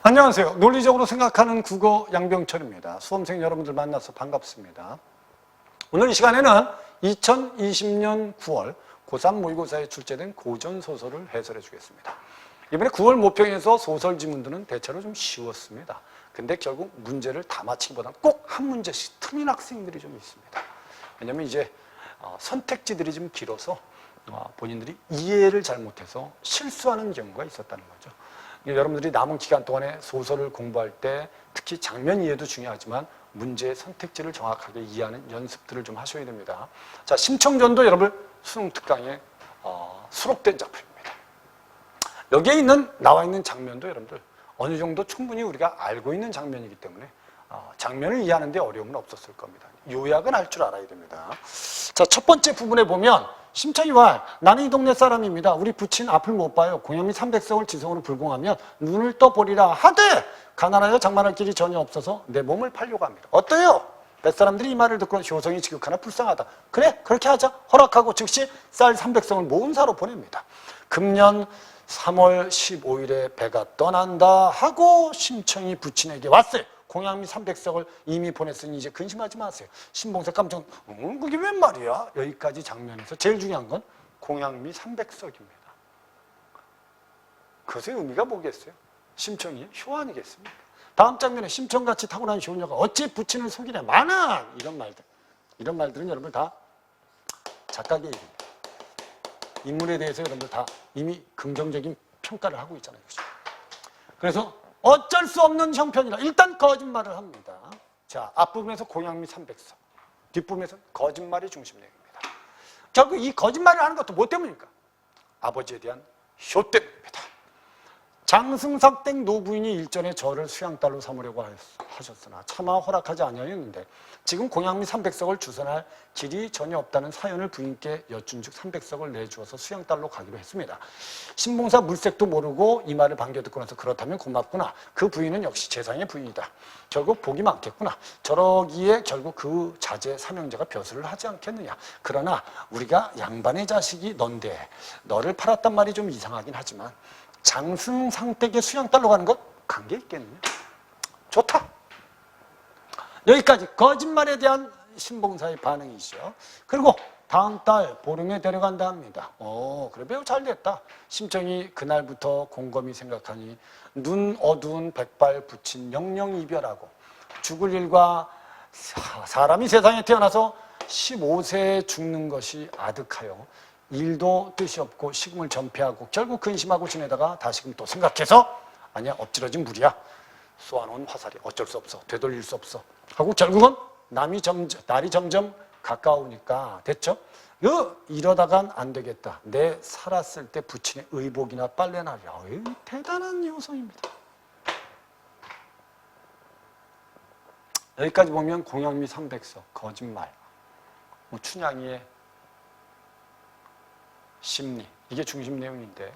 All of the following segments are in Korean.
안녕하세요. 논리적으로 생각하는 국어 양병철입니다. 수험생 여러분들 만나서 반갑습니다. 오늘 이 시간에는 2020년 9월 고3 모의고사에 출제된 고전소설을 해설해 주겠습니다. 이번에 9월 모평에서 소설 지문들은 대체로 좀 쉬웠습니다. 근데 결국 문제를 다 맞히기보다는 꼭 한 문제씩 틀린 학생들이 좀 있습니다. 왜냐면 이제 선택지들이 좀 길어서 본인들이 이해를 잘못해서 실수하는 경우가 있었다는 거죠. 여러분들이 남은 기간 동안에 소설을 공부할 때 특히 장면 이해도 중요하지만 문제의 선택지를 정확하게 이해하는 연습들을 좀 하셔야 됩니다. 자, 심청전도 여러분 수능 특강에 수록된 작품입니다. 여기에 나와 있는 장면도 여러분들 어느 정도 충분히 우리가 알고 있는 장면이기 때문에 장면을 이해하는 데 어려움은 없었을 겁니다. 요약은 할 줄 알아야 됩니다. 자, 첫 번째 부분에 보면 심청이와 나는 이 동네 사람입니다. 우리 부친 앞을 못 봐요. 공염이 300석을 지성으로 불공하면 눈을 떠보리라 하되 가난하여 장만할 길이 전혀 없어서 내 몸을 팔려고 합니다. 어때요? 뱃사람들이 이 말을 듣고 효성이 지극하나 불쌍하다. 그래, 그렇게 하자. 허락하고 즉시 쌀 300석을 모은사로 보냅니다. 금년 3월 15일에 배가 떠난다 하고 심청이 부친에게 왔어요. 공양미 300석을 이미 보냈으니 이제 근심하지 마세요. 신봉사 깜짝 그게 웬 말이야? 여기까지 장면에서 제일 중요한 건 공양미 300석입니다. 그것의 의미가 뭐겠어요? 심청이 효 아니겠습니까? 다음 장면에 심청같이 타고난 효녀가 어찌 부친을 속이냐 많아! 이런 말들은 여러분 다 작가의 얘기입니다. 인물에 대해서 여러분들 다 이미 긍정적인 평가를 하고 있잖아요. 그래서 어쩔 수 없는 형편이라 일단 거짓말을 합니다. 자, 앞부분에서 공양미 300석, 뒷부분에서 거짓말이 중심 내용입니다. 결국 이 거짓말을 하는 것도 뭐 때문입니까? 아버지에 대한 효 때문입니다. 장승석 댁 노부인이 일전에 저를 수양딸로 삼으려고 하셨으나 차마 허락하지 아니하였는데 지금 공양미 300석을 주선할 길이 전혀 없다는 사연을 부인께 여쭌즉 300석을 내주어서 수양딸로 가기로 했습니다. 신봉사 물색도 모르고 이 말을 반겨 듣고 나서 그렇다면 고맙구나. 그 부인은 역시 재상의 부인이다. 결국 복이 많겠구나. 저러기에 결국 그 자제 사명자가 벼슬을 하지 않겠느냐. 그러나 우리가 양반의 자식이 넌데 너를 팔았단 말이 좀 이상하긴 하지만 장승상 댁의 수양딸로 가는 것 관계 있겠느냐? 좋다. 여기까지 거짓말에 대한 신봉사의 반응이죠. 그리고 다음 달 보름에 데려간다 합니다. 그래 매우 잘 됐다. 심청이 그날부터 곰곰이 생각하니 눈 어두운 백발 부친 영영 이별하고 죽을 일과 사람이 세상에 태어나서 15세에 죽는 것이 아득하여 일도 뜻이 없고 식음을 전폐하고 결국 근심하고 지내다가 다시금 또 생각해서 아니야 엎질러진 물이야. 쏘아놓은 화살이 어쩔 수 없어. 되돌릴 수 없어. 하고 결국은 날이 점점 가까우니까 됐죠? 이러다간 안 되겠다. 내 살았을 때 부친의 의복이나 빨래나 대단한 요소입니다. 여기까지 보면 공양미 300석, 거짓말, 춘향이의 심리, 이게 중심 내용인데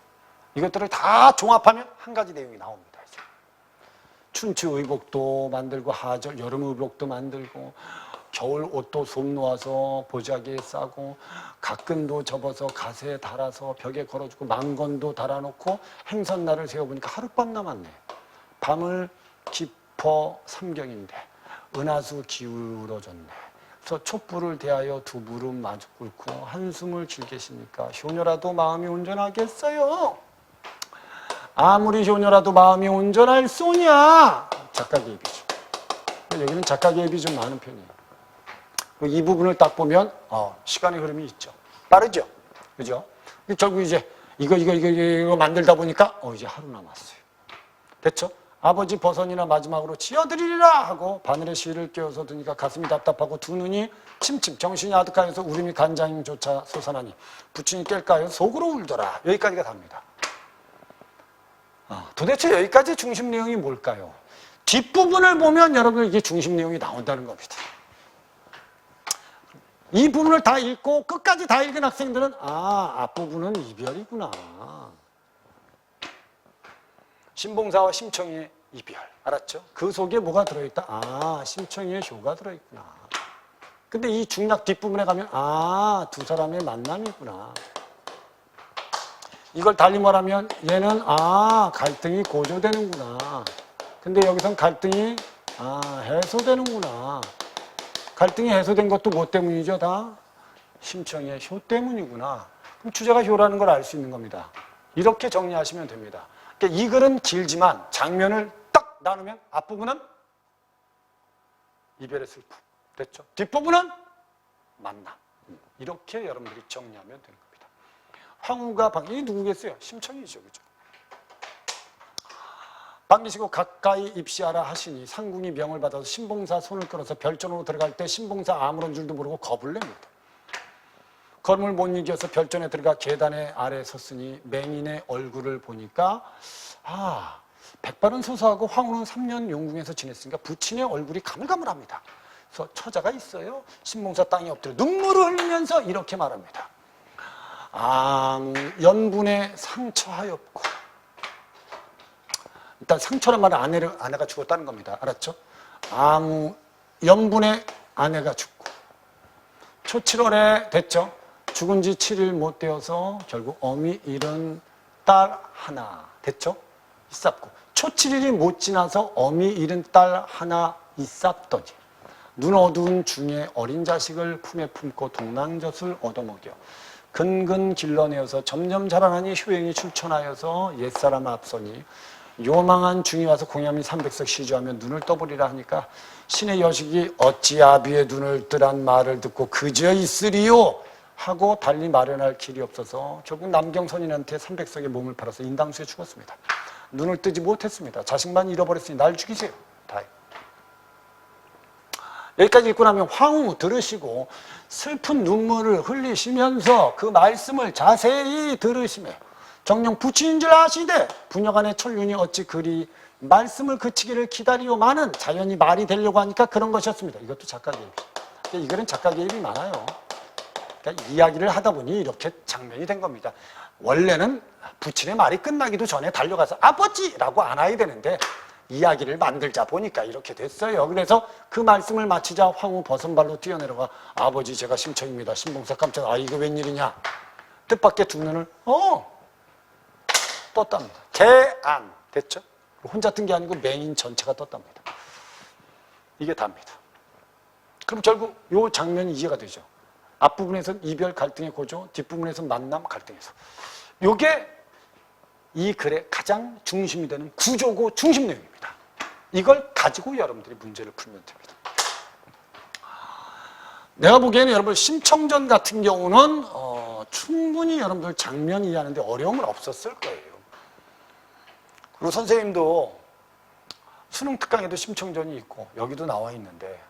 이것들을 다 종합하면 한 가지 내용이 나옵니다. 이제. 춘추 의복도 만들고 하절 여름 의복도 만들고 겨울 옷도 솜 놓아서 보자기에 싸고 각근도 접어서 가세에 달아서 벽에 걸어주고 망건도 달아놓고 행선날을 세워보니까 하룻밤 남았네. 밤을 깊어 삼경인데 은하수 기울어졌네. 그래서 촛불을 대하여 두 무릎 마주 꿇고 한숨을 길게 쉬니까 효녀라도 마음이 온전하겠어요. 아무리 효녀라도 마음이 온전할 소냐. 작가 개입이죠. 여기는 작가 개입이 좀 많은 편이에요. 이 부분을 딱 보면 시간의 흐름이 있죠. 빠르죠. 그죠? 결국 이제 이거 만들다 보니까 이제 하루 남았어요. 됐죠? 아버지 버선이나 마지막으로 지어드리리라 하고 바늘에 실을 꿰어서 드니까 가슴이 답답하고 두 눈이 침침 정신이 아득하여서 울음이 간장조차 솟아나니 부친이 깰까요? 속으로 울더라. 여기까지가 답니다. 도대체 여기까지 중심 내용이 뭘까요? 뒷부분을 보면 여러분 이게 중심 내용이 나온다는 겁니다. 이 부분을 다 읽고 끝까지 다 읽은 학생들은 앞부분은 이별이구나. 신봉사와 심청이의 이별. 알았죠? 그 속에 뭐가 들어있다? 심청이의 효가 들어있구나. 근데 이 중략 뒷부분에 가면 두 사람의 만남이구나. 이걸 달리 말하면 얘는 갈등이 고조되는구나. 근데 여기선 갈등이 해소되는구나. 갈등이 해소된 것도 뭐 때문이죠? 다 심청의 효 때문이구나. 그럼 주제가 효라는 걸 알 수 있는 겁니다. 이렇게 정리하시면 됩니다. 그러니까 이 글은 길지만 장면을 딱 나누면 앞부분은 이별의 슬픔. 됐죠? 뒷부분은 만남. 이렇게 여러분들이 정리하면 되는 겁니다. 황후가 이 누구겠어요? 심청이죠. 그죠? 반기시고 가까이 입시하라 하시니 상궁이 명을 받아서 신봉사 손을 끌어서 별전으로 들어갈 때 신봉사 아무런 줄도 모르고 겁을 냅니다. 걸음을 못 이겨서 별전에 들어가 계단에 아래 섰으니 맹인의 얼굴을 보니까 백발은 소소하고 황후는 3년 용궁에서 지냈으니까 부친의 얼굴이 가물가물합니다. 그래서 처자가 있어요. 신봉사 땅에 엎드려 눈물을 흘리면서 이렇게 말합니다. 연분의 상처하였고, 일단 상처란 말은 아내가 죽었다는 겁니다. 알았죠? 연분의 아내가 죽고 초 7월에 됐죠? 죽은 지 7일 못 되어서 결국 어미 잃은 딸 하나 됐죠? 있었고 초 7일이 못 지나서 어미 잃은 딸 하나 있었더니 눈 어두운 중에 어린 자식을 품에 품고 동랑젖을 얻어먹여 근근 길러내어서 점점 자라나니 효행이 출천하여서 옛사람 앞서니 요망한 중이 와서 공야미 300석 시주하며 눈을 떠보리라 하니까 신의 여식이 어찌 아비의 눈을 뜨란 말을 듣고 그저 있으리요 하고 달리 마련할 길이 없어서 결국 남경선인한테 300석의 몸을 팔아서 인당수에 죽었습니다. 눈을 뜨지 못했습니다. 자식만 잃어버렸으니 날 죽이세요. 다행. 여기까지 읽고 나면 황후 들으시고 슬픈 눈물을 흘리시면서 그 말씀을 자세히 들으시며 정녕 부친인 줄 아시되 부녀간의 천륜이 어찌 그리 말씀을 그치기를 기다리오마는 자연히 말이 되려고 하니까 그런 것이었습니다. 이것도 작가 개입이죠. 이 글은 작가 개입이 많아요. 그러니까 이야기를 하다 보니 이렇게 장면이 된 겁니다. 원래는 부친의 말이 끝나기도 전에 달려가서 아버지라고 안아야 되는데 이야기를 만들자 보니까 이렇게 됐어요. 그래서 그 말씀을 마치자 황후 버선발로 뛰어내려가 아버지 제가 심청입니다. 신봉사 깜짝 이거 웬일이냐. 뜻밖의 두 눈을 떴답니다. 개안 됐죠? 혼자 뜬 게 아니고 맹인 전체가 떴답니다. 이게 답니다. 그럼 결국 이 장면이 이해가 되죠. 앞부분에서는 이별 갈등의 고조, 뒷부분에서는 만남 갈등에서. 이게 이 글의 가장 중심이 되는 구조고 중심 내용입니다. 이걸 가지고 여러분들이 문제를 풀면 됩니다. 내가 보기에는 여러분 심청전 같은 경우는 충분히 여러분들 장면 이해하는데 어려움은 없었을 거예요. 그리고 선생님도 수능 특강에도 심청전이 있고 여기도 나와 있는데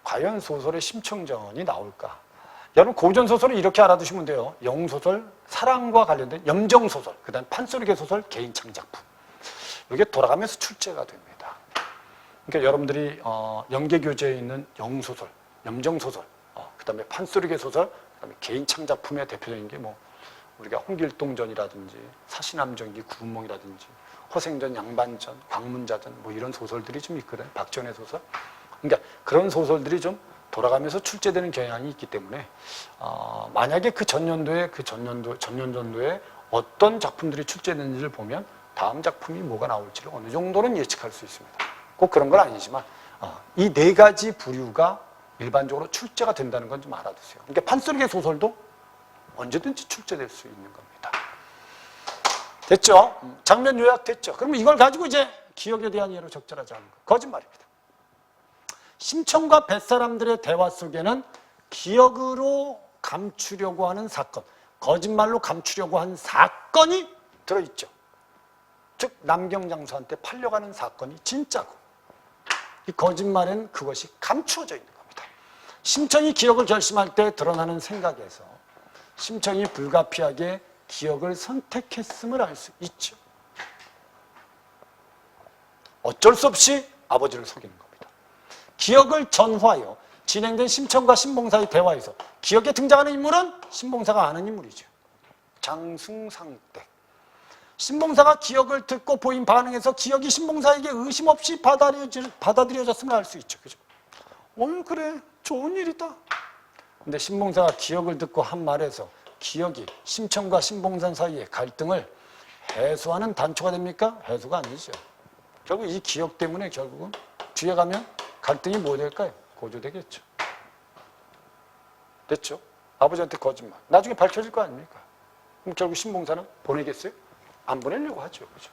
과연 소설에 심청전이 나올까? 여러분 고전소설을 이렇게 알아두시면 돼요. 영웅소설, 사랑과 관련된 염정소설, 그 다음 판소리계 소설, 개인창작품. 이게 돌아가면서 출제가 됩니다. 그러니까 여러분들이 연계교재에 있는 영웅소설, 염정소설, 그 다음에 판소리계 소설, 그 다음에 개인창작품의 대표적인 게 우리가 홍길동전이라든지 사시남전기 구운몽이라든지 허생전, 양반전, 광문자전 이런 소설들이 좀 있거든요. 박지원의 소설. 그러니까 그런 소설들이 좀 돌아가면서 출제되는 경향이 있기 때문에 만약에 그 전년도에 어떤 작품들이 출제되는지를 보면 다음 작품이 뭐가 나올지를 어느 정도는 예측할 수 있습니다. 꼭 그런 건 아니지만 이 네 가지 부류가 일반적으로 출제가 된다는 건 좀 알아두세요. 그러니까 판소리계 소설도 언제든지 출제될 수 있는 겁니다. 됐죠? 장면 요약 됐죠? 그러면 이걸 가지고 이제 기억에 대한 예로 적절하지 않은 거. 거짓말입니다. 심청과 뱃사람들의 대화 속에는 기억으로 감추려고 하는 사건, 거짓말로 감추려고 한 사건이 들어있죠. 즉 남경장수한테 팔려가는 사건이 진짜고 이 거짓말에는 그것이 감추어져 있는 겁니다. 심청이 기억을 결심할 때 드러나는 생각에서 심청이 불가피하게 기억을 선택했음을 알 수 있죠. 어쩔 수 없이 아버지를 속이는 겁니다. 기억을 전후하여 진행된 심청과 신봉사의 대화에서 기억에 등장하는 인물은 신봉사가 아는 인물이죠. 장승상댁. 신봉사가 기억을 듣고 보인 반응에서 기억이 신봉사에게 의심 없이 받아들여졌음을 알 수 있죠. 그죠? 그래. 좋은 일이다. 근데 신봉사가 기억을 듣고 한 말에서 기억이 심청과 신봉사 사이의 갈등을 해소하는 단초가 됩니까? 해소가 아니죠. 결국 이 기억 때문에 결국은 뒤에 가면 갈등이 뭐 될까요? 고조되겠죠. 됐죠? 아버지한테 거짓말. 나중에 밝혀질 거 아닙니까? 그럼 결국 신봉사는 보내겠어요? 안 보내려고 하죠. 그죠?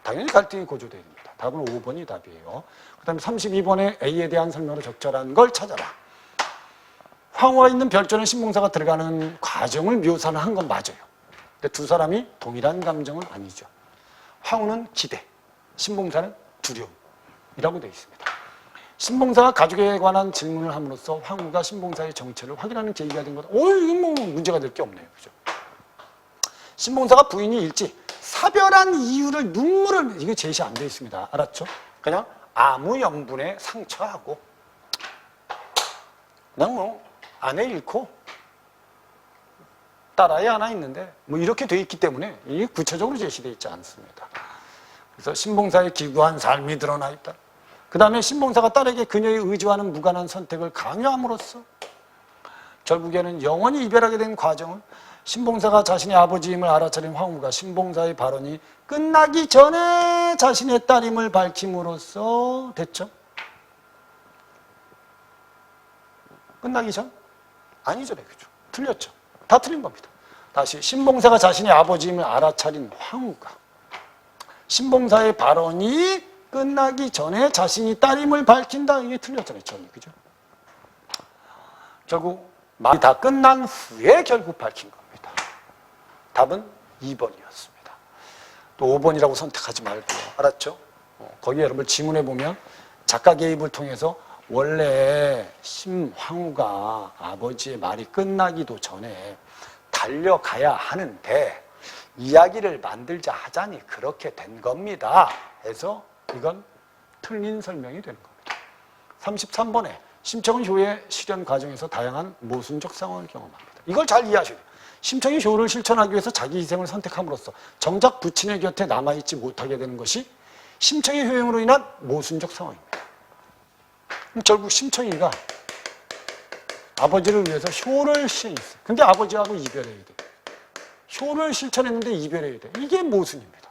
당연히 갈등이 고조돼야 됩니다. 답은 5번이 답이에요. 그 다음에 32번에 A에 대한 설명으로 적절한 걸 찾아라. 황후가 있는 별조는 신봉사가 들어가는 과정을 묘사를 한 건 맞아요. 근데 두 사람이 동일한 감정은 아니죠. 황후는 기대, 신봉사는 두려움이라고 되어 있습니다. 신봉사가 가족에 관한 질문을 함으로써 황후가 신봉사의 정체를 확인하는 계기가 된 것. 이건 뭐 문제가 될 게 없네요. 그죠? 신봉사가 부인이 일찍 사별한 이유를 눈물을, 이게 제시 안 되어 있습니다. 알았죠? 그냥 아무 염분에 상처하고 그냥 뭐 아내 잃고 딸아이 하나 있는데 뭐 이렇게 돼 있기 때문에 이게 구체적으로 제시되어 있지 않습니다. 그래서 신봉사의 기구한 삶이 드러나 있다. 그 다음에 신봉사가 딸에게 그녀의 의지와는 무관한 선택을 강요함으로써 결국에는 영원히 이별하게 된 과정을 신봉사가 자신의 아버지임을 알아차린 황후가 신봉사의 발언이 끝나기 전에 자신의 딸임을 밝힘으로써 됐죠? 끝나기 전? 아니죠, 그죠? 틀렸죠? 다 틀린 겁니다. 다시 신봉사가 자신의 아버지임을 알아차린 황후가 신봉사의 발언이 끝나기 전에 자신이 딸임을 밝힌다. 이게 틀렸잖아요, 전이. 그죠? 결국 말이 다 끝난 후에 결국 밝힌 겁니다. 답은 2번이었습니다. 또 5번이라고 선택하지 말고요. 알았죠? 거기에 여러분 지문에 보면 작가 개입을 통해서 원래 신황후가 아버지의 말이 끝나기도 전에 달려가야 하는데 이야기를 만들자 하자니 그렇게 된 겁니다. 해서 이건 틀린 설명이 되는 겁니다. 33번에 심청은 효의 실현 과정에서 다양한 모순적 상황을 경험합니다. 이걸 잘 이해하셔야 돼요. 심청이 효를 실천하기 위해서 자기 희생을 선택함으로써 정작 부친의 곁에 남아있지 못하게 되는 것이 심청의 효행으로 인한 모순적 상황입니다. 결국 심청이가 아버지를 위해서 효를 실현했어요. 근데 아버지하고 이별해야 돼. 효를 실천했는데 이별해야 돼. 이게 모순입니다.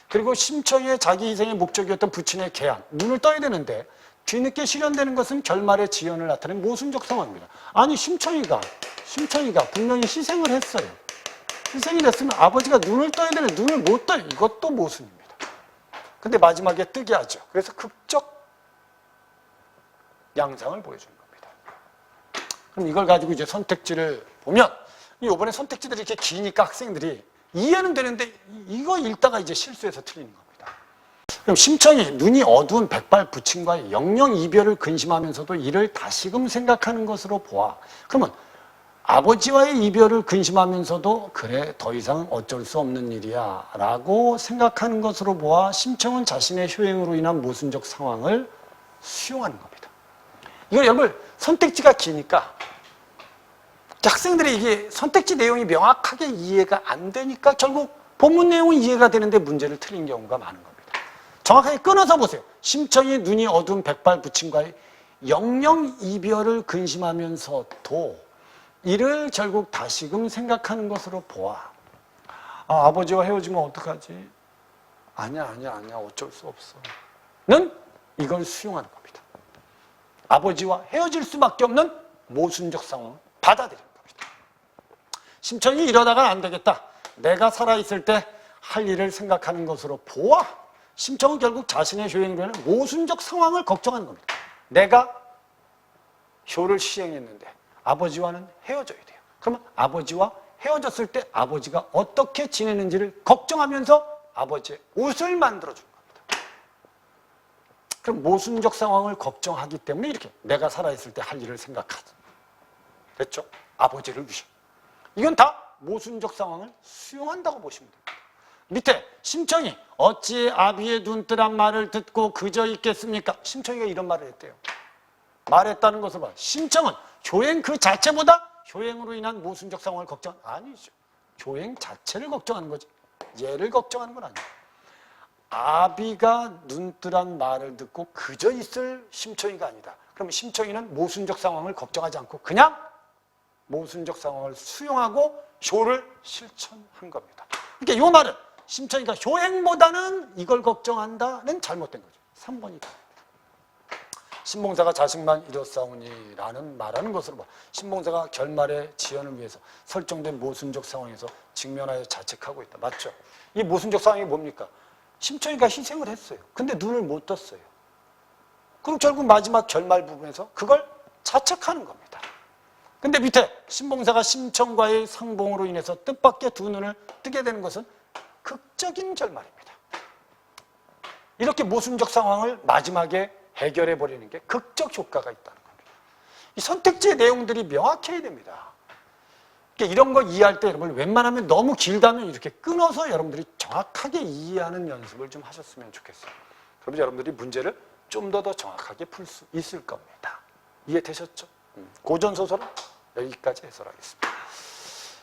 그리고 심청이의 자기 희생의 목적이었던 부친의 계한, 눈을 떠야 되는데 뒤늦게 실현되는 것은 결말의 지연을 나타낸 모순적 상황입니다. 아니 심청이가 분명히 희생을 했어요. 희생이 됐으면 아버지가 눈을 떠야 되는데 눈을 못 떠요. 이것도 모순입니다. 근데 마지막에 뜨게 하죠. 그래서 극적 양상을 보여주는 겁니다. 그럼 이걸 가지고 이제 선택지를 보면 이번에 선택지들이 이렇게 기니까 학생들이 이해는 되는데 이거 읽다가 이제 실수해서 틀리는 겁니다. 그럼 심청이 눈이 어두운 백발 부친과의 영영 이별을 근심하면서도 이를 다시금 생각하는 것으로 보아. 그러면 아버지와의 이별을 근심하면서도 그래 더 이상 어쩔 수 없는 일이야 라고 생각하는 것으로 보아 심청은 자신의 효행으로 인한 모순적 상황을 수용하는 겁니다. 이거 여러분 선택지가 기니까 학생들이 이게 선택지 내용이 명확하게 이해가 안 되니까 결국 본문 내용은 이해가 되는데 문제를 틀린 경우가 많은 겁니다. 정확하게 끊어서 보세요. 심청이 눈이 어두운 백발 부친과의 영영 이별을 근심하면서도 이를 결국 다시금 생각하는 것으로 보아. 아버지와 헤어지면 어떡하지? 아니야 어쩔 수 없어. 는 이걸 수용하는 겁니다. 아버지와 헤어질 수밖에 없는 모순적 상황을 받아들이는 겁니다. 심청이 이러다가는 안 되겠다. 내가 살아있을 때 할 일을 생각하는 것으로 보아. 심청은 결국 자신의 효행으로 하는 모순적 상황을 걱정하는 겁니다. 내가 효를 시행했는데 아버지와는 헤어져야 돼요. 그러면 아버지와 헤어졌을 때 아버지가 어떻게 지내는지를 걱정하면서 아버지의 옷을 만들어주는 겁니다. 그럼 모순적 상황을 걱정하기 때문에 이렇게 내가 살아있을 때 할 일을 생각하지. 됐죠? 아버지를 위해. 이건 다 모순적 상황을 수용한다고 보시면 됩니다. 밑에 심청이 어찌 아비의 눈뜰한 말을 듣고 그저 있겠습니까? 심청이가 이런 말을 했대요. 말했다는 것을 봐. 심청은 효행 그 자체보다 효행으로 인한 모순적 상황을 걱정 아니죠. 효행 자체를 걱정하는 거지. 얘를 걱정하는 건 아니에요. 아비가 눈뜰한 말을 듣고 그저 있을 심청이가 아니다. 그러면 심청이는 모순적 상황을 걱정하지 않고 그냥 모순적 상황을 수용하고 효를 실천한 겁니다. 그러니까 이 말은 심청이가 효행보다는 이걸 걱정한다는 잘못된 거죠. 3번이 다. 신봉사가 자식만 이뤘사오니라는 말하는 것으로 봐. 신봉사가 결말의 지연을 위해서 설정된 모순적 상황에서 직면하여 자책하고 있다. 맞죠? 이 모순적 상황이 뭡니까? 심청이가 희생을 했어요. 근데 눈을 못 떴어요. 그럼 결국 마지막 결말 부분에서 그걸 자책하는 겁니다. 근데 밑에 신봉사가 심청과의 상봉으로 인해서 뜻밖의 두 눈을 뜨게 되는 것은 극적인 결말입니다. 이렇게 모순적 상황을 마지막에 해결해버리는 게 극적 효과가 있다는 겁니다. 이 선택지의 내용들이 명확해야 됩니다. 그러니까 이런 거 이해할 때 여러분 웬만하면 너무 길다면 이렇게 끊어서 여러분들이 정확하게 이해하는 연습을 좀 하셨으면 좋겠어요. 그러면 여러분들이 문제를 좀 더 정확하게 풀 수 있을 겁니다. 이해되셨죠? 고전소설은 여기까지 해설하겠습니다.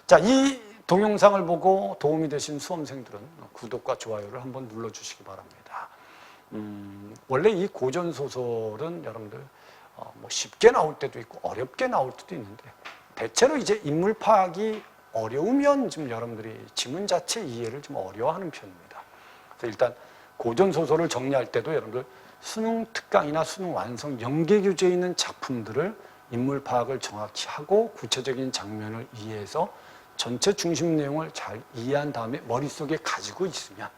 자, 이 동영상을 보고 도움이 되신 수험생들은 구독과 좋아요를 한번 눌러주시기 바랍니다. 원래 이 고전소설은 여러분들 뭐 쉽게 나올 때도 있고 어렵게 나올 때도 있는데 대체로 이제 인물 파악이 어려우면 좀 여러분들이 지문 자체 이해를 좀 어려워하는 편입니다. 그래서 일단 고전소설을 정리할 때도 여러분들 수능 특강이나 수능 완성 연계 교재에 있는 작품들을 인물 파악을 정확히 하고 구체적인 장면을 이해해서 전체 중심 내용을 잘 이해한 다음에 머릿속에 가지고 있으면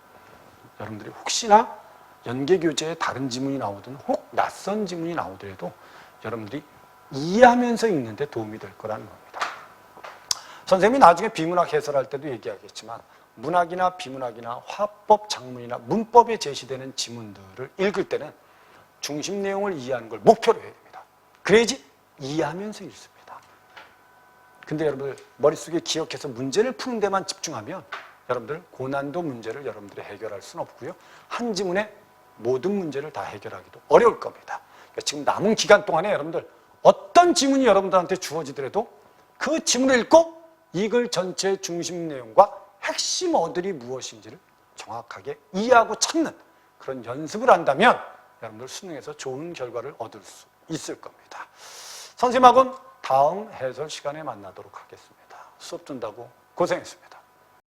여러분들이 혹시나 연계 교재에 다른 지문이 나오든 혹 낯선 지문이 나오더라도 여러분들이 이해하면서 읽는데 도움이 될 거라는 겁니다. 선생님이 나중에 비문학 해설할 때도 얘기하겠지만 문학이나 비문학이나 화법, 작문이나 문법에 제시되는 지문들을 읽을 때는 중심 내용을 이해하는 걸 목표로 해야 됩니다. 그래야지 이해하면서 읽습니다. 근데 여러분들 머릿속에 기억해서 문제를 푸는 데만 집중하면 여러분들 고난도 문제를 여러분들이 해결할 수는 없고요. 한 지문에 모든 문제를 다 해결하기도 어려울 겁니다. 그러니까 지금 남은 기간 동안에 여러분들 어떤 지문이 여러분들한테 주어지더라도 그 지문을 읽고 이 글 전체의 중심 내용과 핵심 어들이 무엇인지를 정확하게 이해하고 찾는 그런 연습을 한다면 여러분들 수능에서 좋은 결과를 얻을 수 있을 겁니다. 선생님하고는 다음 해설 시간에 만나도록 하겠습니다. 수업 준다고 고생했습니다.